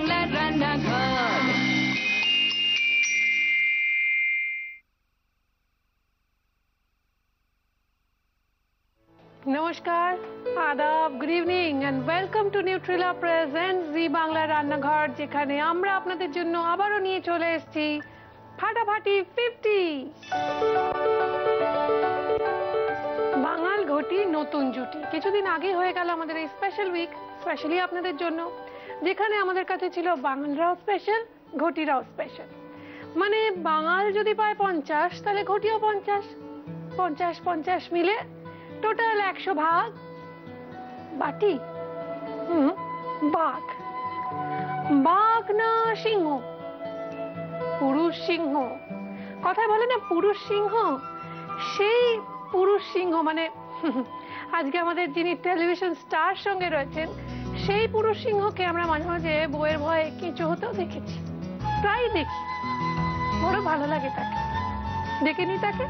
বাংলার রান্নাঘর। নমস্কার, আদাব, good evening and welcome to Nutrela present Zee Bangla Rannaghar, যেখানে আমরা আপনাদের জন্য আবারও নিয়ে চলে এসেছি ফাটাফাটি 50। বাঙাল ঘটি নতুন জুটি। কিছুদিন আগে হয়ে গেল আমাদের এই স্পেশাল উইক, স্পেশালি আপনাদের জন্য, যেখানে আমাদের কাছে ছিল বাঙালরাও স্পেশাল, ঘটিরাও স্পেশাল। মানে বাঙাল যদি পায় 50, তাহলে ঘটিও 50, 50-50 মিলে টোটাল 100 ভাগ বাটি। বাঘ, বাঘ না সিংহ? পুরুষ সিংহ। কথায় বলে না পুরুষ সিংহ, সেই পুরুষ সিংহ মানে আজকে আমাদের যিনি টেলিভিশন স্টার সঙ্গে রয়েছেন, সেই পুরুষ সিংহকে আমরা মাঝে মাঝে বউয়ের ভয়ে কেঁচো হতেও দেখেছি, প্রায় দেখি, বড় ভালো লাগে তাকে। দেখিনি তাকে?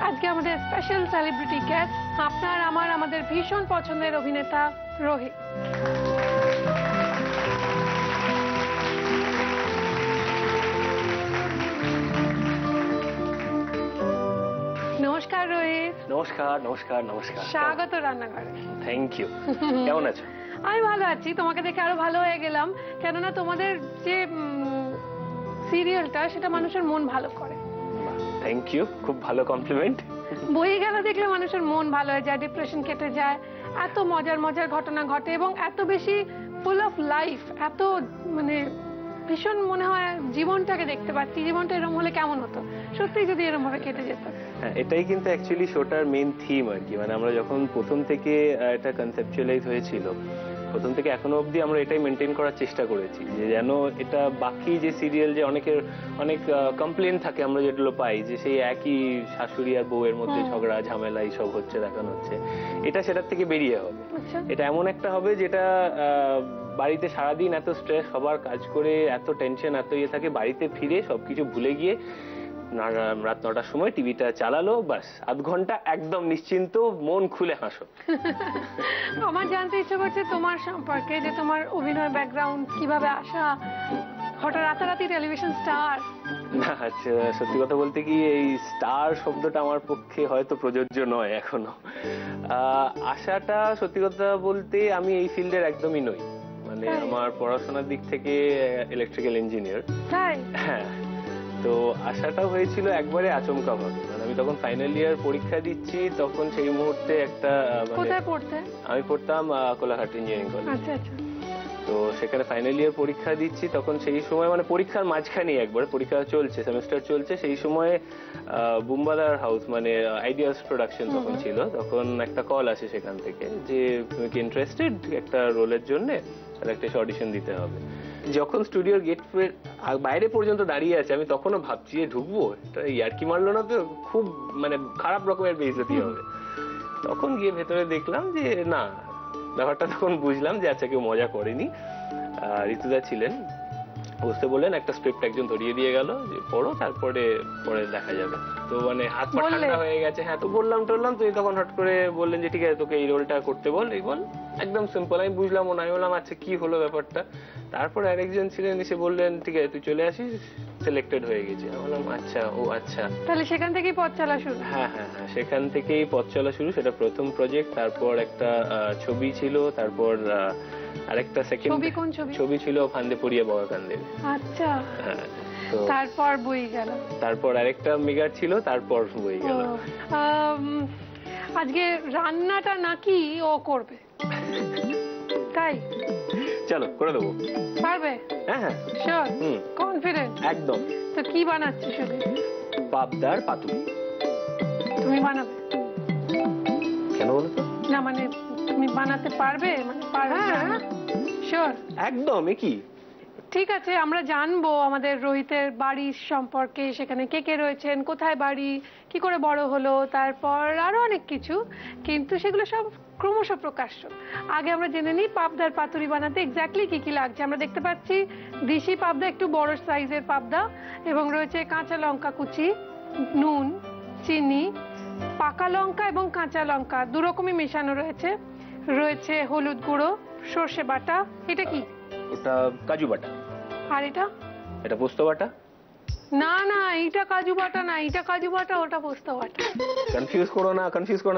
আজকে আমাদের স্পেশাল সেলিব্রিটি গেস্ট, আপনার আমার আমাদের ভীষণ পছন্দের অভিনেতা রোহিত। নমস্কার রোহিত। নমস্কার নমস্কার নমস্কার, স্বাগত রান্নাঘরে। Thank you. কেমন আছো? আমি ভালো আছি, তোমাকে দেখে আরো ভালো হয়ে গেলাম, কেননা তোমাদের যে সিরিয়ালটা সেটা মানুষের মন ভালো করে। থ্যাংক ইউ, খুব ভালো কমপ্লিমেন্ট। বই গেল দেখলে মানুষের মন ভালো হয়ে যায়, ডিপ্রেশন কেটে যায়, এত মজার মজার ঘটনা ঘটে এবং এত বেশি ফুল অফ লাইফ, এত মানে ভীষণ মনে হয় জীবনটাকে দেখতে পাচ্ছি, জীবনটা এরকম হলে কেমন হতো সত্যি যদি এরকম ভাবে কেটে যেত। হ্যাঁ, এটাই কিন্তু অ্যাকচুয়ালি শোটার মেইন থিম আর কি। মানে আমরা যখন প্রথম থেকে এটা কনসেপচুয়ালাইজ হয়েছিল, প্রথম থেকে এখনো অবধি আমরা এটাই মেনটেন করার চেষ্টা করেছি যে যেন এটা বাকি যে সিরিয়াল যে অনেক কমপ্লেন থাকে আমরা যেগুলো পাই, যে সেই একই শাশুড়ি আর বউয়ের মধ্যে ঝগড়া ঝামেলা এইসব হচ্ছে, দেখানো হচ্ছে, এটা সেটার থেকে বেরিয়ে হবে। এটা এমন একটা হবে যেটা বাড়িতে সারাদিন এত স্ট্রেস, সবার কাজ করে এত টেনশন, এত ইয়ে থাকে, বাড়িতে ফিরে সবকিছু ভুলে গিয়ে রাত 9টার সময় টিভিটা চালালো, বাস আধ ঘন্টা একদম নিশ্চিন্ত, মন খুলে হাসো। আমার জানতে ইচ্ছে করছে তোমার সম্পর্কে, যে তোমার অভিনয় ব্যাকগ্রাউন্ড কিভাবে আসা, হঠাৎ রাতারাতি টেলিভিশন স্টার। না, সত্যি কথা বলতে কি এই স্টার শব্দটা আমার পক্ষে হয়তো প্রযোজ্য নয় এখনো। আশাটা সত্যি কথা বলতে আমি এই ফিল্ডের একদমই নই। মানে আমার পড়াশোনার দিক থেকে ইলেকট্রিক্যাল ইঞ্জিনিয়ার। তাই? হ্যাঁ, তো আশাটা হয়েছিল একবারে আচমকা ভাবে। মানে আমি তখন ফাইনাল ইয়ার পরীক্ষা দিচ্ছি, তখন সেই মুহূর্তে একটা কোথায় পড়তে? আমি পড়তাম কোলাঘাট ইঞ্জিনিয়ারিং কলেজ। আচ্ছা আচ্ছা। তো সেখানে ফাইনাল ইয়ার পরীক্ষা দিচ্ছি, তখন সেই সময় মানে পরীক্ষার মাঝখানে একবার পরীক্ষা চলছে, সেমিস্টার চলছে, সেই সময় বুম্বাদার হাউস মানে আইডিয়াস প্রোডাকশন তখন ছিল, তখন একটা কল আসে সেখান থেকে যে তুমি কি ইন্টারেস্টেড একটা রোলের জন্য, তাহলে একটা অডিশন দিতে হবে। যখন স্টুডিওর গেট বাইরে পর্যন্ত দাঁড়িয়ে আছে, আমি তখনও ভাবছি যে ঢুকবো, এটা ইয়ার্কি মারলো না তো খুব মানে খারাপ রকমের বেইজ্জতি হবে। তখন গিয়ে ভেতরে দেখলাম যে না, ব্যাপারটা তখন বুঝলাম যে আচ্ছা কেউ মজা করেনি। ঋতুদা ছিলেন, বুঝতে বললেন, একটা স্ক্রিপ্ট একজন ধরিয়ে দিয়ে গেল যে পড়ো, তারপরে পরে দেখা যাবে। তো মানে হাত পা ঠান্ডা হয়ে গেছে। হ্যাঁ, তো বললাম, তুই তখন হট করে বললেন যে ঠিক আছে তোকে এই রোলটা করতে বল, এই বল, একদম সিম্পল। আমি বুঝলাম না, আমি বললাম আচ্ছা কি হলো ব্যাপারটা। তারপরে আরেকজন ছিলেন, এসে বললেন ঠিক আছে তুই চলে আসিস, সিলেক্টেড হয়ে গেছে। আমি বললাম আচ্ছা, ও আচ্ছা। তাহলে সেখান থেকেই পথ চলা শুরু? হ্যাঁ হ্যাঁ হ্যাঁ, সেখান থেকেই পথ চলা শুরু। সেটা প্রথম প্রজেক্ট, তারপর একটা ছবি ছিল, তারপর আরেকটা সেকেন্ড ছবি ছিল ফান্দে পড়িয়া বগা কান্দে। আচ্ছা, হ্যাঁ, তারপর বই গেল, তারপর আরেকটা মেগার ছিল, তারপর বই গেল। আজকে রান্নাটা নাকি ও করবে? তাই? চলো করে দেবো। পারবে? হ্যাঁ হ্যাঁ, শিওর? কনফিডেন্ট? একদম। তো কি বানাচ্ছি শুধু? পাবদার পাতুরি। তুমি বানাবে? কেন বলো তো? না মানে তুমি বানাতে পারবে? মানে পারবে? হ্যাঁ শিওর? একদম। কি ঠিক আছে, আমরা জানবো আমাদের রোহিতের বাড়ির সম্পর্কে, সেখানে কে কে রয়েছেন, কোথায় বাড়ি, কি করে বড় হলো, তারপর আরো অনেক কিছু, কিন্তু সেগুলো সব ক্রমশ প্রকাশ্য। আগে আমরা জেনে নিই পাবদার পাতুরি বানাতে এক্স্যাক্টলি কি কি লাগছে। আমরা দেখতে পাচ্ছি দেশি পাবদা, একটু বড় সাইজের পাবদা, এবং রয়েছে কাঁচা লঙ্কা কুচি, নুন, চিনি, পাকা লঙ্কা এবং কাঁচা লঙ্কা দুরকমই মেশানো রয়েছে, রয়েছে হলুদ গুঁড়ো, সর্ষে বাটা। এটা কি? ওটা কাজু বাটা। আর এটা? এটা পোস্ত বাটা। না না, এইটা কাজু বাটা না, এইটা কাজু বাটা, ওটা পোস্ত বাটা। কনফিউজ করো না,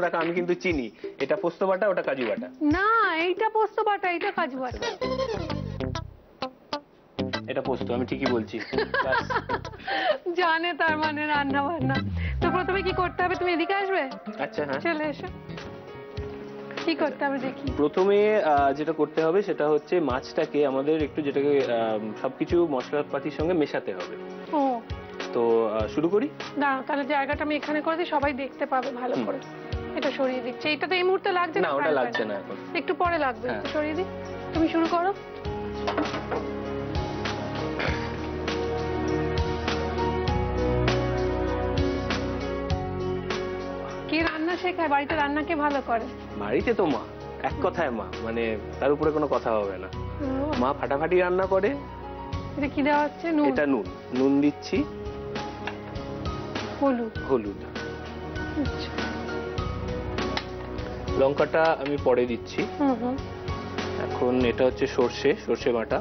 দেখো আমি কিন্তু চিনি, এটা পোস্ত বাটা, ওটা কাজু বাটা। না, এইটা পোস্ত বাটা, এইটা কাজু বাটা। এটা পোস্ত, আমি ঠিকই বলছি। জানে তার মানে রান্না বান্না। তো প্রথমে কি করতে হবে, তুমি এদিকে আসবে? আচ্ছা, হ্যাঁ চলে এসো। কি করতে হবে দেখি। প্রথমে যেটা করতে হবে সেটা হচ্ছে মাছটাকে আমাদের একটু যেটাকে সবকিছু মশলাপাতির সঙ্গে মেশাতে হবে। ও, তো শুরু করি। দাঁড়াও, তাহলে জায়গাটা আমি এখানে করে দিই, সবাই দেখতে পাবে ভালো করে। এটা সরিয়ে দিচ্ছি। এটা তো এই মুহূর্তে লাগছে না, ওটা লাগছে না এখন, একটু পরে লাগবে। হ্যাঁ। সরিয়ে দিই, তুমি শুরু করো। কে রান্না শেখায় বাড়িতে? রান্না কে ভালো করে? বাড়িতে তো মা, এক কথায় মা, মানে তার উপরে কোনো কথা হবে না। ও, মা ফাটাফাটি রান্না করে। এটা কি দেওয়া হচ্ছে? নুন? এটা নুন দিচ্ছি, হলুদ। আচ্ছা। লঙ্কাটা আমি পরে দিচ্ছি। হুম। এখন এটা হচ্ছে সর্ষে বাটা।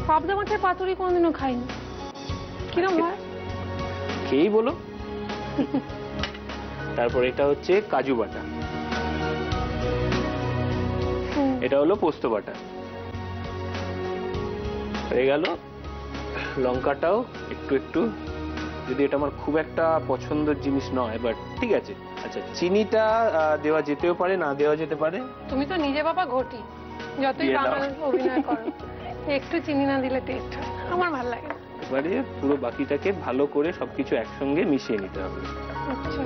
পাবদা মাছের পাতুরি কোনদিনও খাইনি, কিরম হয়? খেয়েই বলো। তারপর এটা হচ্ছে কাজু বাটা, এটা হলো পোস্ত বাটা। হয়ে গেল। লঙ্কাটাও একটু, যদি এটা আমার খুব একটা পছন্দের জিনিস নয়, বাট ঠিক আছে। আচ্ছা, চিনিটা দেওয়া যেতেও পারে, না দেওয়া যেতে পারে। তুমি তো নিজে বাবা ঘটি, যতই দিয়ে দাও। বাঙাল অভিনয় করো, একটু চিনি না দিলে টেস্ট হয়, আমার ভালো লাগে না। এবারে পুরো বাকিটাকে ভালো করে সবকিছু একসঙ্গে মিশিয়ে নিতে হবে। আচ্ছা,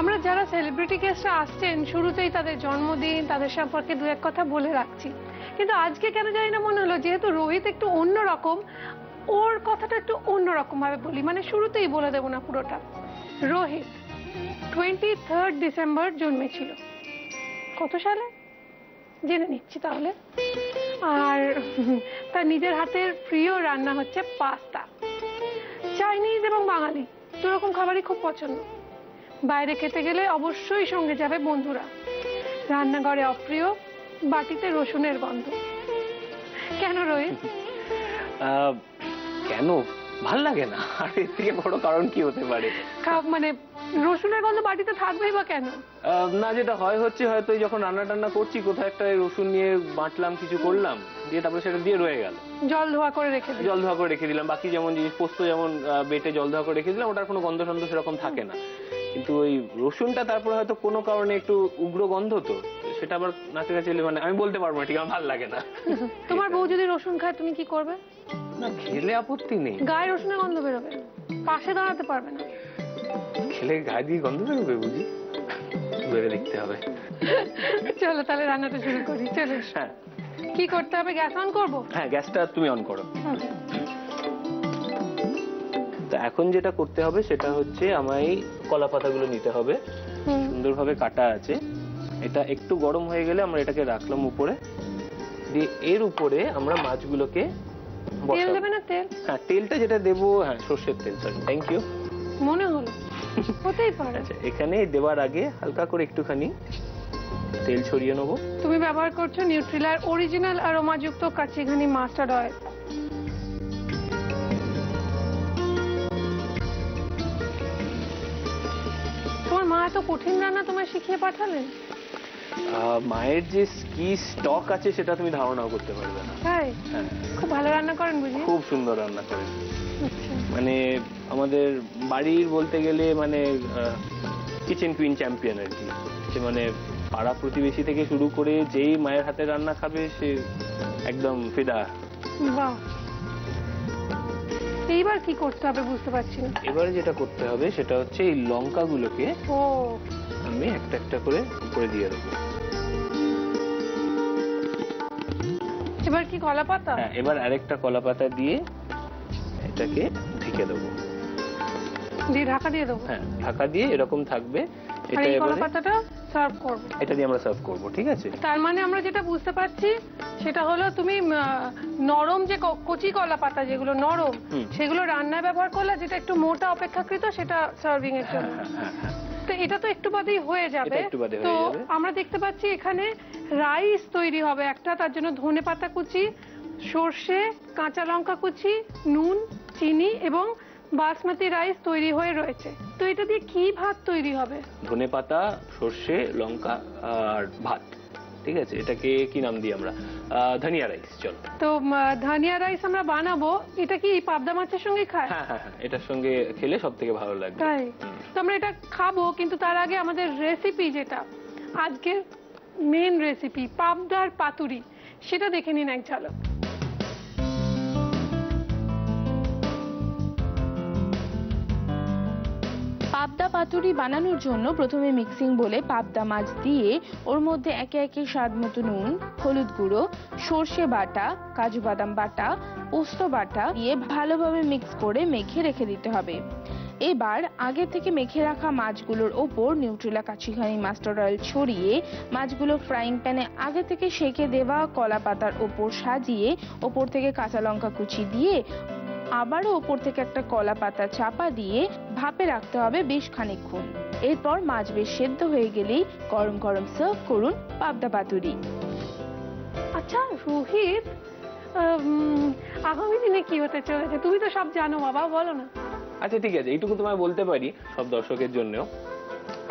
আমরা যারা সেলিব্রিটি গেস্টরা আসছেন, শুরুতেই তাদের জন্মদিন, তাদের সম্পর্কে দু এক কথা বলে রাখছি, কিন্তু আজকে কেন জানি না মনে হলো যেহেতু রোহিত একটু অন্যরকম, ওর কথাটা একটু অন্যরকম ভাবে বলি, মানে শুরুতেই বলে দেবো না পুরোটা। রোহিত 23 ডিসেম্বর জন্মেছিল। কত সালে জেনে নিচ্ছি তাহলে। আর তার নিজের হাতের প্রিয় রান্না হচ্ছে পাস্তা। চাইনিজ এবং বাঙালি দুরকম খাবারই খুব পছন্দ। বাইরে খেতে গেলে অবশ্যই সঙ্গে যাবে বন্ধুরা। রান্নাঘরে অপ্রিয়, বাটিতে রসুনের গন্ধ। কেন রোহিত? কেন ভাল লাগে না, আর এর থেকে বড় কারণ কি হতে পারে? মানে রসুনের গন্ধ বাটিতে থাকবেই বা কেন? না, যেটা হচ্ছে হয়তো যখন রান্না টান্না করছি, কোথাও একটা রসুন নিয়ে বাটলাম, কিছু করলাম, দিয়ে তারপরে সেটা দিয়ে রয়ে গেল, জল ধোয়া করে রেখে দিলাম। বাকি যেমন জিনিস পোস্ত যেমন বেটে জল ধোয়া করে রেখে দিলাম, ওটার কোনো গন্ধ টন্ধ সেরকম থাকে না। কিন্তু ওই রসুনটা তারপরে হয়তো কোনো কারণে একটু উগ্র গন্ধ, তো সেটা আবার নাকে কাছে এলে মানে আমি বলতে পারবো না, ঠিক আমার ভালো লাগে না। তোমার বউ যদি রসুন খায় তুমি কি করবে? না, খেলে আপত্তি নেই। গায়ে রসুনের গন্ধ বেরোবে, পাশে দাঁড়াতে পারবে না। খেলে গায়ে দিয়ে গন্ধ বেরোবে বুঝি? ভেবে দেখতে হবে। চলো তাহলে রান্নাটা শুরু করি। চলো। হ্যাঁ, কি করতে হবে? গ্যাস অন করবো? হ্যাঁ, গ্যাসটা তুমি অন করো। তা এখন যেটা করতে হবে সেটা হচ্ছে আমায় কলা পাতাগুলো নিতে হবে, সুন্দরভাবে কাটা আছে। এটা একটু গরম হয়ে গেলে আমরা এটাকে রাখলাম উপরে, দিয়ে এর উপরে আমরা মাছগুলোকে বসাবো। তেল দেবে না? তেল? হ্যাঁ, তেলটা যেটা দেবো, হ্যাঁ, সর্ষের তেল। Sorry, thank you. মনে হলো, হতেই পারে। আচ্ছা, এখানে দেওয়ার আগে হালকা করে একটুখানি তেল ছড়িয়ে নেবো। তুমি ব্যবহার করছো নিউট্রিলার অরিজিনাল অ্যারোমাযুক্ত কাচিঘানি মাস্টার্ড অয়েল। তোমার মা এত কঠিন রান্না তোমায় শিখিয়ে পাঠালেন? মায়ের যে কি স্টক আছে সেটা তুমি ধারণাও করতে পারবে না। তাই? হ্যাঁ, খুব ভালো রান্না করেন বুঝি? খুব সুন্দর রান্না করেন। আচ্ছা। মানে আমাদের বাড়ির বলতে গেলে মানে কিচেন কুইন চ্যাম্পিয়ন আর কি। সে মানে পাড়া প্রতিবেশী থেকে শুরু করে যেই মায়ের হাতে রান্না খাবে সে একদম ফিদা। বাহ, এইবার কি করতে হবে বুঝতে পারছি না। এবারে যেটা করতে হবে সেটা হচ্ছে এই লঙ্কাগুলোকে আমি একটা একটা করে উপরে দিয়ে দেবো। এবার কি কলা পাতা? হ্যাঁ, এবার আরেকটা কলা পাতা দিয়ে এটাকে ঢেকে দেবো, দিয়ে ঢাকা দিয়ে দেবো। হ্যাঁ, ঢাকা দিয়ে এরকম থাকবে। এটা এই কলা পাতাটা সার্ভ করব, এটা দিয়ে আমরা সার্ভ করব, ঠিক আছে? তার মানে আমরা যেটা বুঝতে পারছি সেটা হলো তুমি নরম যে কচি কলা পাতা যেগুলো নরম সেগুলো রান্নায় ব্যবহার করলে, যেটা একটু মোটা অপেক্ষাকৃত সেটা সার্ভিং এর জন্য। তো এটা তো একটু বাদেই হয়ে যাবে। এটা একটু বাদে তো হয়ে যাবে। আমরা দেখতে পাচ্ছি এখানে রাইস তৈরি হবে একটা, তার জন্য ধনেপাতা কুচি, সর্ষে, কাঁচা লঙ্কা কুচি, নুন, চিনি এবং বাসমতি রাইস তৈরি হয়ে রয়েছে। তো এটা দিয়ে কি ভাত তৈরি হবে? ধনেপাতা, সর্ষে, লঙ্কা আর ভাত। ঠিক আছে, এটাকে কি নাম দিই আমরা? ধনিয়া রাইস। চলো। তো ধনিয়া রাইস আমরা বানাবো, এটা কি পাবদা মাছের সঙ্গে খায়? হ্যাঁ হ্যাঁ হ্যাঁ, এটার সঙ্গে খেলে সব থেকে ভালো লাগবে। তাই? তো আমরা এটা খাবো, কিন্তু তার আগে আমাদের রেসিপি, যেটা আজকের মেন রেসিপি পাবদার পাতুরি, সেটা দেখে নিন এক ঝলক। পাবদা পাতুরি বানানোর জন্য প্রথমে মিক্সিং বলে পাবদা মাছ দিয়ে ওর মধ্যে একে একে স্বাদ মতো নুন, হলুদ গুঁড়ো, সর্ষে বাটা, কাজু বাদাম বাটা, পোস্ত বাটা দিয়ে ভালোভাবে মিক্স করে মেখে রেখে দিতে হবে। এবার আগে থেকে মেখে রাখা মাছগুলোর ওপর নিউট্রেলা কাচিখানি মাস্টার্ড অয়েল ছড়িয়ে মাছগুলো ফ্রাইং প্যানে আগে থেকে সেকে দেওয়া কলা পাতার ওপর সাজিয়ে ওপর থেকে কাঁচা লঙ্কা কুচি দিয়ে আবারও ওপর থেকে একটা কলা পাতা চাপা দিয়ে ভাপে রাখতে হবে বেশ খানিকক্ষণ। এরপর মাছ বেশ সেদ্ধ হয়ে গেলেই গরম গরম সার্ভ করুন পাবদা পাতুরি। আচ্ছা রোহিত, আগামী দিনে কি হতে চলেছে? তুমি তো সব জানো বাবা, বলো না। আচ্ছা ঠিক আছে, এইটুকু তোমায় বলতে পারি সব দর্শকের জন্যও।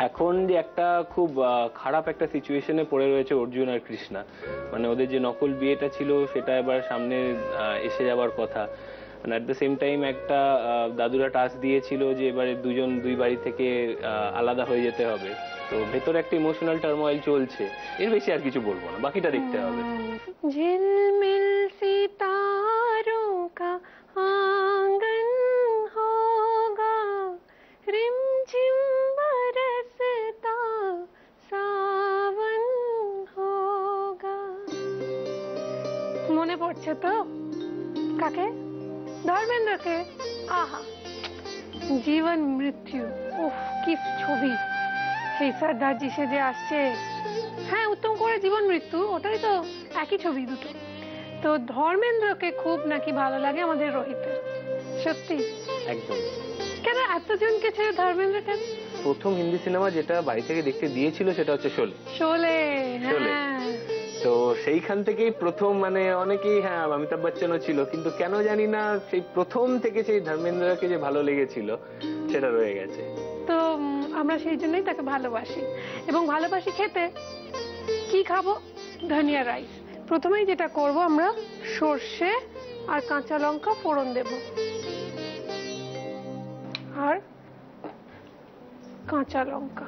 এখন যে একটা খুব খারাপ একটা সিচুয়েশনে পড়ে রয়েছে অর্জুন আর কৃষ্ণা, মানে ওদের যে নকল বিয়েটা ছিল সেটা এবার সামনে এসে যাওয়ার কথা। অ্যাট দ্য সেম টাইম একটা দাদুরা টাস্ক দিয়েছিল যে এবারে দুজন দুই বাড়ি থেকে আলাদা হয়ে যেতে হবে। তো ভেতরে একটা ইমোশনাল টার্মোয়েল চলছে। এর বেশি আর কিছু বলবো না, বাকিটা দেখতে হবে। ঝিলমিল সিতারোं का आंगन होगा, रिमझिम बरसता सावन होगा। মনে পড়ছে তো? কাকে? ধর্মেন্দ্রকে। আহা, জীবন মৃত্যু, উফ কি ছবি! সেই সর্দারজি সেজে আসছে। হ্যাঁ, উত্তম করে জীবন মৃত্যু, ওটাই তো একই ছবি দুটো। তো ধর্মেন্দ্রকে খুব নাকি ভালো লাগে আমাদের রোহিতের। সত্যি? একদম। কেন এতজনকে ছেড়ে ধর্মেন্দ্র কেন? প্রথম হিন্দি সিনেমা যেটা বাড়ি থেকে দেখতে দিয়েছিল সেটা হচ্ছে শোলে। শোলে, শোলে। হ্যাঁ। তো সেইখান থেকেই প্রথম, মানে অনেকেই, হ্যাঁ অমিতাভ বচ্চনও ছিল, কিন্তু কেন জানি না সেই প্রথম থেকে সেই ধর্মেন্দ্রকে যে ভালো লেগেছিল সেটা রয়ে গেছে। তো আমরা সেই জন্যই তাকে ভালোবাসি, এবং ভালোবাসি খেতে। কি খাবো? ধনিয়া রাইস। প্রথমেই যেটা করব, আমরা সর্ষে আর কাঁচা লঙ্কা ফোড়ন দেব, আর কাঁচা লঙ্কা।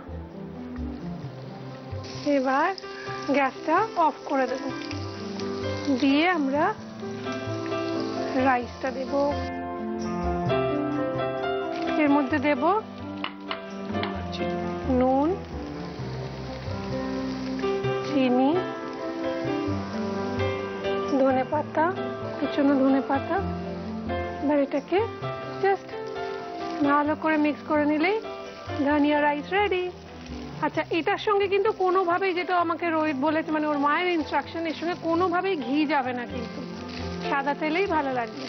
এবার গ্যাসটা অফ করে দেব, দিয়ে আমরা রাইসটা দেব। এর মধ্যে দেব নুন, চিনি, ধনেপাতা, কুচনো ধনেপাতা। এবার এটাকে জাস্ট ভালো করে মিক্স করে নিলেই ধনিয়া রাইস রেডি। আচ্ছা, এটার সঙ্গে কিন্তু কোনোভাবেই, যেটা আমাকে রোহিত বলেছে, মানে ওর মায়ের ইনস্ট্রাকশন, এর সঙ্গে কোনোভাবেই ঘি যাবে না, কিন্তু সাদা তেলেই ভালো লাগবে।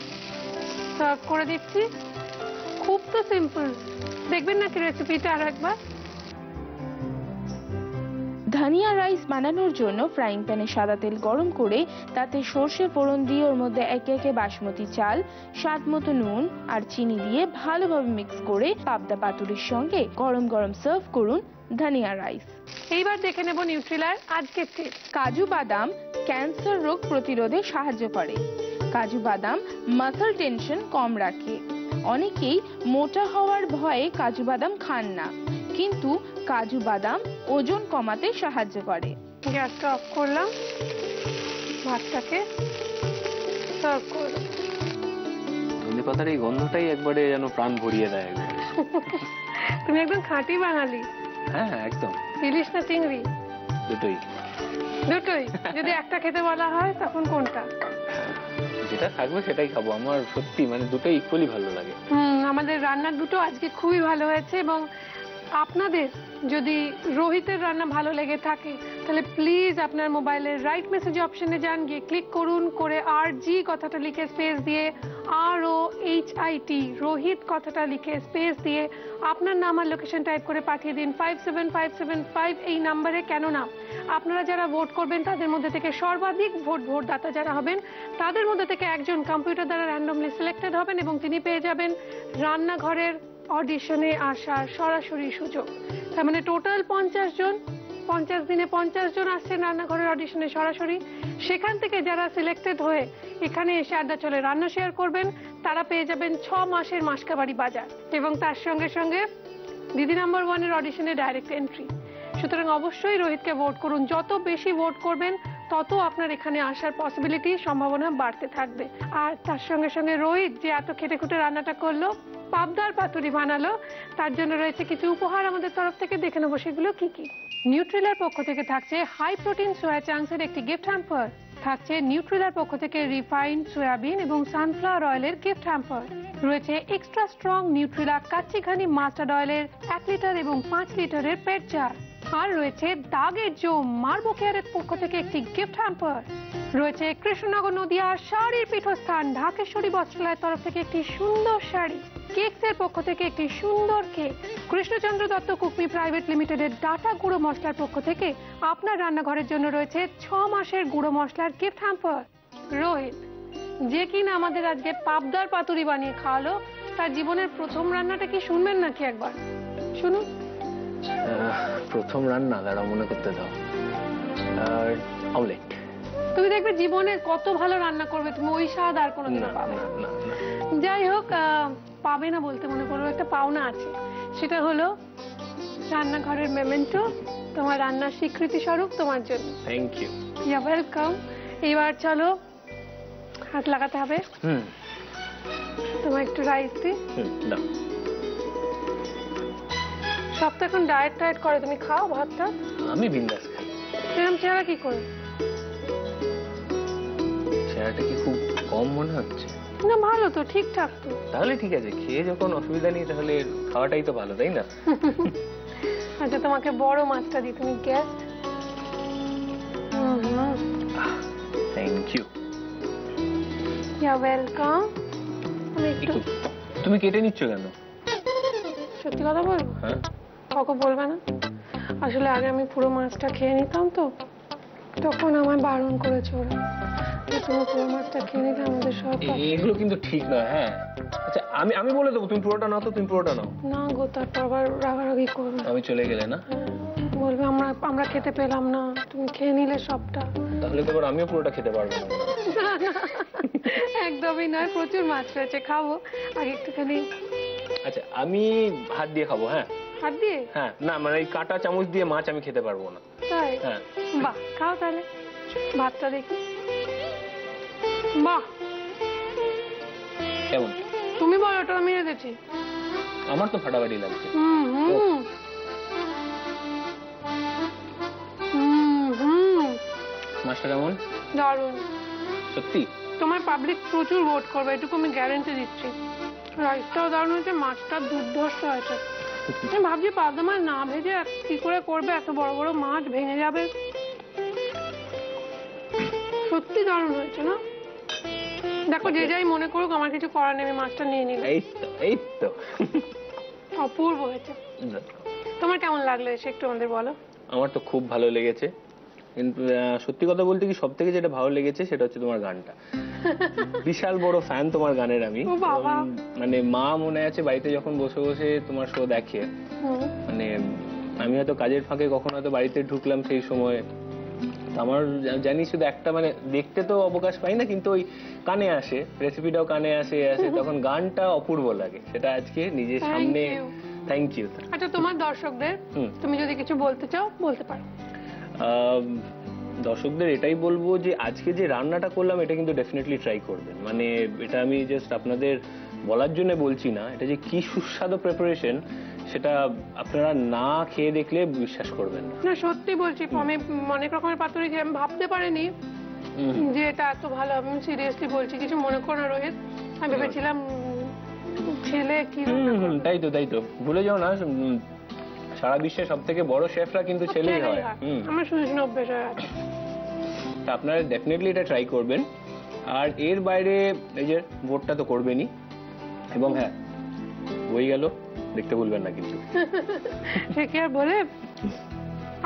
সার্ভ করে দিচ্ছি। খুব তো সিম্পল, দেখবেন নাকি রেসিপিটা আরো একবার? ধনিয়া রাইস বানানোর জন্য ফ্রাইং প্যানে সাদা তেল গরম করে তাতে সর্ষে ফোড়ন দিয়ে ওর মধ্যে একে একে বাসমতি চাল, স্বাদ মতো নুন আর চিনি দিয়ে ভালোভাবে মিক্স করে পাবদা পাতুরির সঙ্গে গরম গরম সার্ভ করুন ধনিয়া রাইস। এইবার দেখে নেব নিউট্রিলার আজকের টিপস। কাজু বাদাম ক্যান্সার রোগ প্রতিরোধে সাহায্য করে। কাজু বাদাম মাসল টেনশন কম রাখে। অনেকেই মোটা হওয়ার ভয়ে কাজু বাদাম খান না, কিন্তু কাজু বাদাম ওজন কমাতে সাহায্য করে। গ্যাসটা অফ করলাম, ভাতটাকে সার্ভ করলাম। ধনেপাতার এই গন্ধটাই একবারে যেন প্রাণ ভরিয়ে দেয় একবারে। তুমি একদম খাঁটি বাঙালি। হ্যাঁ একদম। ইলিশ না চিংড়ি? দুটোই। দুটোই? যদি একটা খেতে বলা হয় তখন কোনটা? যেটা থাকবে সেটাই খাবো। আমার সত্যি মানে দুটোই ইকুয়ালি ভালো লাগে। আমাদের রান্নার দুটো আজকে খুবই ভালো হয়েছে, এবং আপনাদের যদি রোহিতের রান্না ভালো লেগে থাকে তাহলে প্লিজ আপনার মোবাইলের রাইট মেসেজ অপশনে যান, গিয়ে ক্লিক করুন, করে RG কথাটা লিখে স্পেস দিয়ে ROHIT রোহিত কথাটা লিখে স্পেস দিয়ে আপনার নাম আর লোকেশন টাইপ করে পাঠিয়ে দিন 57575 এই নাম্বারে। কেননা আপনারা যারা ভোট করবেন তাদের মধ্যে থেকে সর্বাধিক ভোটদাতা যারা হবেন তাদের মধ্যে থেকে একজন কম্পিউটার দ্বারা র্যান্ডমলি সিলেক্টেড হবেন এবং তিনি পেয়ে যাবেন রান্নাঘরের অডিশনে আসার সরাসরি সুযোগ। তার মানে টোটাল 50 জন, 50 দিনে 50 জন আসছেন রান্নাঘরের অডিশনে সরাসরি। সেখান থেকে যারা সিলেক্টেড হয়ে এখানে এসে আড্ডা চলে রান্না শেয়ার করবেন তারা পেয়ে যাবেন 6 মাসের মাসকাবাড়ি বাজার এবং তার সঙ্গে সঙ্গে দিদি নাম্বার 1 এর অডিশনে ডাইরেক্ট এন্ট্রি। সুতরাং অবশ্যই রোহিতকে ভোট করুন, যত বেশি ভোট করবেন তত আপনার এখানে আসার পসিবিলিটি সম্ভাবনা বাড়তে থাকবে। আর তার সঙ্গে সঙ্গে রোহিত যে এত খেটে খুঁটে রান্নাটা করলো, পাবদার পাতুরি বানালো, তার জন্য রয়েছে কিছু উপহার আমাদের তরফ থেকে। দেখে নেবো সেগুলো কি কি। নিউট্রিলার পক্ষ থেকে থাকছে হাই প্রোটিন সোয়া চাংসের একটি গিফট হ্যাম্পার, থাকছে নিউট্রিলার পক্ষ থেকে রিফাইন্ড সয়াবিন এবং সানফ্লাওয়ার অয়েলের গিফট হ্যাম্পার, রয়েছে এক্সট্রা স্ট্রং নিউট্রিলা কাচ্চি ঘানি মাস্টার্ড অয়েলের 1 লিটার এবং 5 লিটারের পেট জার, আর রয়েছে দাগের জোম মার্বো কেয়ারের পক্ষ থেকে একটি গিফট হ্যাম্পার, রয়েছে কৃষ্ণনগর নদিয়ার শাড়ির পীঠস্থান ঢাকেশ্বরী বস্ত্রালয়ের তরফ থেকে একটি সুন্দর শাড়ি, কেকসের পক্ষ থেকে একটি সুন্দর কেক, কৃষ্ণচন্দ্র দত্ত কুকমি প্রাইভেট লিমিটেডের ডাটা গুঁড়ো মশলার পক্ষ থেকে আপনার রান্নাঘরের জন্য রয়েছে 6 মাসের গুঁড়ো মশলার গিফট হ্যাম্পার। রোহিত যে কিনা আমাদের আজকে পাবদার পাতুরি বানিয়ে খাওয়ালো, তার জীবনের প্রথম রান্নাটা কি শুনবেন নাকি একবার শুনুন? প্রথম রান্না দাঁড়া মনে করতে দাও, অমলেট। তুমি দেখবে জীবনে কত ভালো রান্না করবে, তুমি ওই স্বাদ আর কোনোদিন পাবে না। যাই হোক, পাবে না বলতে মনে করো একটা পাওনা আছে, সেটা হলো রান্নাঘরের মেমেন্টো, তোমার রান্নার স্বীকৃতি স্বরূপ তোমার জন্য। Thank you. Yeah welcome. এবার চলো হাত লাগাতে হবে। তোমার একটু রাইস দি। দাও। সব তো এখন ডায়েট করে, তুমি খাও ভাতটা। আমি বিন্দাস খাই। এরকম চেহারা কি করে? চেহারাটা কি খুব কম মনে হচ্ছে? না ভালো তো, ঠিকঠাক তো। তাহলে ঠিক আছে, খেয়ে যখন অসুবিধা নেই তাহলে খাওয়াটাই তো ভালো, তাই না? আচ্ছা তোমাকে বড় মাছটা দিই, তুমি guest. Thank you. Yeah welcome. আমি একটু। তুমি কেটে নিচ্ছ কেন? সত্যি কথা বলবো? হ্যাঁ। কাউকে বলবে না? আসলে আগে আমি পুরো মাছটা খেয়ে নিতাম তো, তখন আমায় বারণ করেছে ওরা, তুমি পুরো মাছটা খেয়ে নিতে আমাদের সব। এগুলো কিন্তু ঠিক নয়। হ্যাঁ আচ্ছা, আমি বলে দেবো তুমি পুরোটা নাও, তো তুমি পুরোটা নাও। না গো, তারপর আবার রাগারাগি করবে। আমি চলে গেলে না বলবে আমরা খেতে পেলাম না, তুমি খেয়ে নিলে সবটা। তাহলে তো আমিও পুরোটা খেতে পারবো না। একদমই নয়, প্রচুর মাছ রয়েছে, খাবো। আগে একটুখানি। আচ্ছা আমি হাত দিয়ে খাবো। হ্যাঁ হাত দিয়ে? হ্যাঁ, না মানে এই কাঁটা চামচ দিয়ে মাছ আমি খেতে পারবো না। তাই? হ্যাঁ। বাহ, খাও তাহলে ভাতটা দেখি। বাহ, কেমন? তুমি বলো, ওটা আমি রেখেছি। আমার তো ফাটাফাটি লাগছে। মাছটা কেমন? দারুণ। সত্যি? তোমার পাবলিক প্রচুর ভোট করবে, এটুকু আমি গ্যারান্টি দিচ্ছি। রাইসটাও দারুণ হয়েছে, মাছটা দুর্ধর্ষ হয়েছে। আমি ভাবছি পাবদা মাছ না ভেজে কি করে করবে, এত বড় বড় মাছ ভেঙে যাবে। সত্যি দারুণ হয়েছে না? দেখো যে যাই মনে করুক, আমার কিছু করার নেই, মাছটা নিয়ে নিল। এই তো অপূর্ব হয়েছে। তোমার কেমন লাগলো এসে একটু আমাদের বলো। আমার তো খুব ভালো লেগেছে, কিন্তু সত্যি কথা বলতে কি সব থেকে যেটা ভালো লেগেছে সেটা হচ্ছে তোমার গানটা। বিশাল বড় ফ্যান তোমার গানের আমি। মানে মা মনে আছে বাড়িতে যখন বসে বসে তোমার শো দেখে, মানে আমি হয়তো কাজের ফাঁকে কখনো হয়তো বাড়িতে ঢুকলাম, সেই সময় আমার জানি শুধু একটা, মানে দেখতে তো অবকাশ পাই না, কিন্তু ওই কানে আসে, রেসিপিটাও কানে আসে, তখন গানটা অপূর্ব লাগে। সেটা আজকে নিজের সামনে। Thank you. আচ্ছা তোমার দর্শকদের তুমি যদি কিছু বলতে চাও বলতে পারো। দর্শকদের এটাই বলবো যে আজকে যে রান্নাটা করলাম এটা কিন্তু ডেফিনেটলি ট্রাই করবেন। মানে এটা আমি জাস্ট আপনাদের বলার জন্য বলছি না, এটা যে কি সুস্বাদু প্রিপারেশন সেটা আপনারা না খেয়ে দেখলে বিশ্বাস করবেন না। না সত্যি বলছি, আমি অনেক রকমের পাতুরি খেয়ে আমি ভাবতে পারিনি যে এটা এত ভালো। আমি সিরিয়াসলি বলছি, কিছু মনে করো না রোহিত, আমি ভেবেছিলাম ছেলে কি। তাই তো ভুলে যাও না, সারা বিশ্বের সব থেকে বড় শেফরা কিন্তু ছেলেই হয়। আমার শুনে শুনে অভ্যেস হয়ে গেছে। তা আপনারা ডেফিনেটলি এটা ট্রাই করবেন। আর এর বাইরে এই যে ভোটটা তো করবেনই, এবং হ্যাঁ বই গেল দেখতে ভুলবেন না কিন্তু। সে কি আর বলে,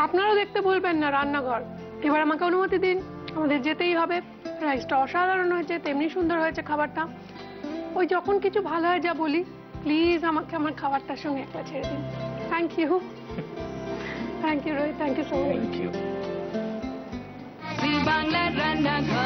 আপনারাও দেখতে ভুলবেন না রান্নাঘর। এবার আমাকে অনুমতি দিন, আমাদের যেতেই হবে। রাইসটা অসাধারণ হয়েছে, তেমনি সুন্দর হয়েছে খাবারটা। ওই যখন কিছু ভালো হয় যা বলি, প্লিজ আমাকে আমার খাবারটার সঙ্গে একটা ছেড়ে দিন। Thank you Rohit, thank you so much. Thank you. বাংলার রান্নাঘর।